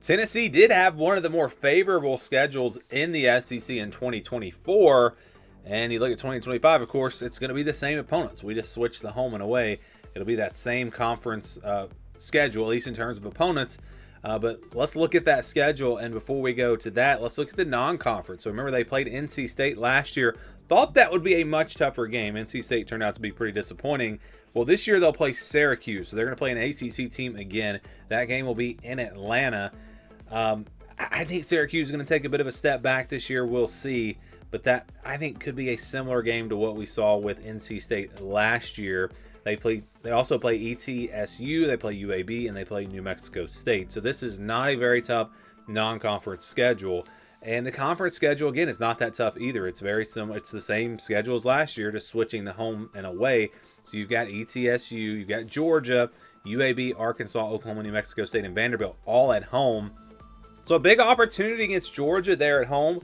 Tennessee did have one of the more favorable schedules in the SEC in 2024. And you look at 2025, of course, it's going to be the same opponents. We just switched the home and away. It'll be that same conference schedule, at least in terms of opponents. But let's look at that schedule. And before we go to that, let's look at the non-conference. So remember, they played NC State last year. Thought that would be a much tougher game. NC State turned out to be pretty disappointing. Well, this year they'll play Syracuse. So they're going to play an ACC team again. That game will be in Atlanta. I think Syracuse is going to take a bit of a step back this year. We'll see. But that, I think, could be a similar game to what we saw with NC State last year. They also play ETSU, they play UAB, and they play New Mexico State. So this is not a very tough non-conference schedule. And the conference schedule, again, is not that tough either. It's very similar. It's the same schedule as last year, just switching the home and away. So you've got ETSU, you've got Georgia, UAB, Arkansas, Oklahoma, New Mexico State, and Vanderbilt all at home. So a big opportunity against Georgia there at home.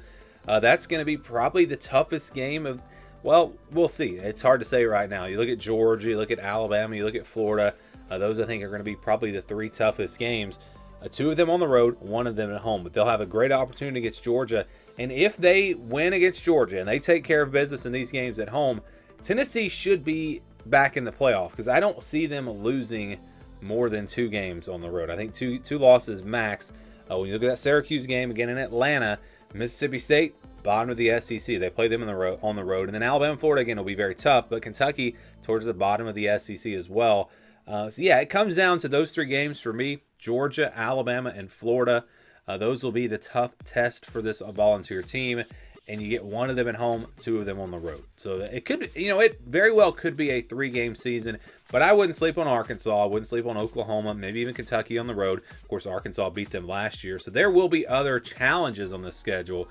That's going to be probably the toughest game of, well, we'll see. It's hard to say right now. You look at Georgia, you look at Alabama, you look at Florida. Those, I think, are going to be probably the three toughest games. Two of them on the road, one of them at home. But they'll have a great opportunity against Georgia. And if they win against Georgia and they take care of business in these games at home, Tennessee should be back in the playoff, because I don't see them losing more than 2 games on the road. I think two losses max. When you look at that Syracuse game again in Atlanta, Mississippi State, bottom of the SEC. They play them on the road. And then Alabama and Florida, again, will be very tough. But Kentucky towards the bottom of the SEC as well. So, yeah, it comes down to those 3 games for me. Georgia, Alabama, and Florida. Those will be the tough test for this Volunteer team. And you get one of them at home, 2 of them on the road. So it could, it very well could be a 3-game season. But I wouldn't sleep on Arkansas. I wouldn't sleep on Oklahoma, maybe even Kentucky on the road. Of course, Arkansas beat them last year. So there will be other challenges on this schedule.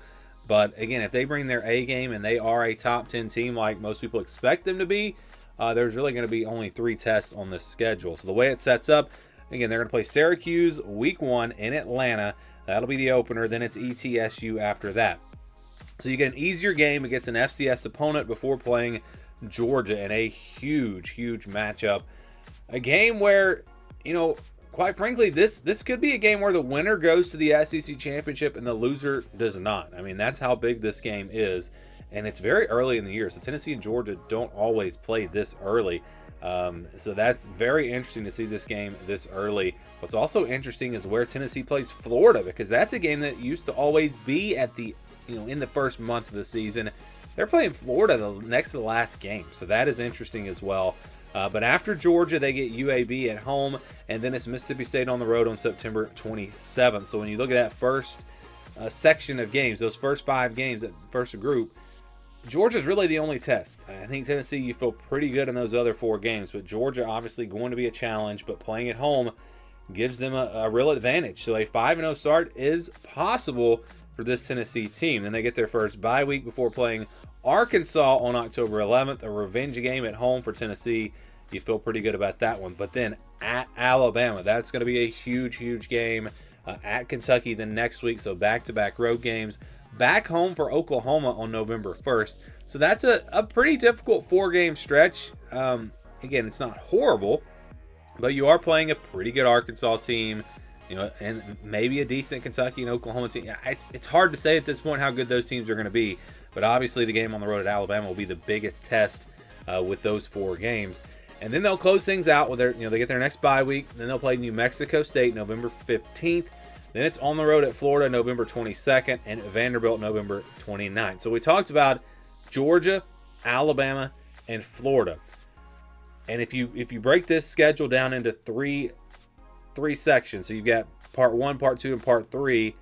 But again, if they bring their A game and they are a top 10 team like most people expect them to be, there's really going to be only 3 tests on this schedule. So the way it sets up, again, they're going to play Syracuse week 1 in Atlanta. That'll be the opener. Then it's ETSU after that. So you get an easier game against an FCS opponent before playing Georgia in a huge, huge matchup. A game where, quite frankly, this could be a game where the winner goes to the SEC championship and the loser does not. I mean, that's how big this game is. And it's very early in the year. So Tennessee and Georgia don't always play this early. So that's very interesting to see this game this early. What's also interesting is where Tennessee plays Florida, because that's a game that used to always be at the in the first month of the season. They're playing Florida next to the last game. So that is interesting as well. But after Georgia, they get UAB at home, and then it's Mississippi State on the road on September 27th. So when you look at that first section of games, those first 5 games, that first group, Georgia's really the only test. I think Tennessee, you feel pretty good in those other 4 games, but Georgia obviously going to be a challenge, but playing at home gives them a real advantage. So a 5-0 start is possible for this Tennessee team. Then they get their first bye week before playing Arkansas on October 11th, a revenge game at home for Tennessee. You feel pretty good about that one. But then at Alabama, that's going to be a huge, huge game. At Kentucky then next week, so back-to-back road games. Back home for Oklahoma on November 1st. So that's a pretty difficult 4-game stretch. Again, it's not horrible, but you are playing a pretty good Arkansas team, and maybe a decent Kentucky and Oklahoma team. It's hard to say at this point how good those teams are going to be, but obviously the game on the road at Alabama will be the biggest test with those 4 games. And then they'll close things out with they get their next bye week. Then they'll play New Mexico State November 15th. Then it's on the road at Florida November 22nd and Vanderbilt November 29th. So we talked about Georgia, Alabama, and Florida. And if you break this schedule down into three sections, so you've got part 1, part 2, and part 3,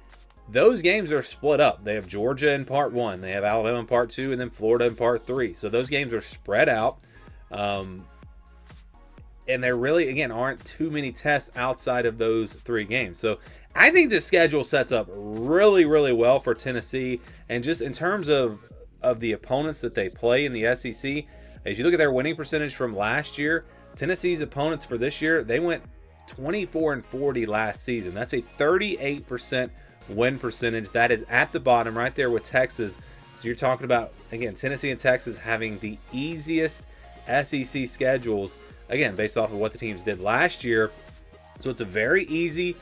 those games are split up. They have Georgia in part 1, they have Alabama in part 2, and then Florida in part 3. So those games are spread out. And there really, again, aren't too many tests outside of those 3 games. So I think the schedule sets up really, really well for Tennessee. And just in terms of the opponents that they play in the SEC, if you look at their winning percentage from last year, Tennessee's opponents for this year, they went 24-40 last season. That's a 38% win percentage. That is at the bottom right there with Texas. So you're talking about, again, Tennessee and Texas having the easiest SEC schedules, again, based off of what the teams did last year. So it's a very easy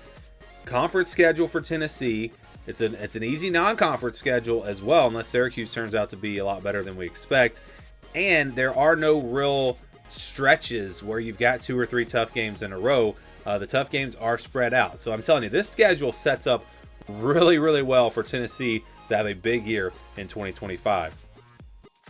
conference schedule for Tennessee. It's an easy non-conference schedule as well, unless Syracuse turns out to be a lot better than we expect. And there are no real stretches where you've got 2 or 3 tough games in a row. The tough games are spread out. So I'm telling you, this schedule sets up really, really well for Tennessee to have a big year in 2025.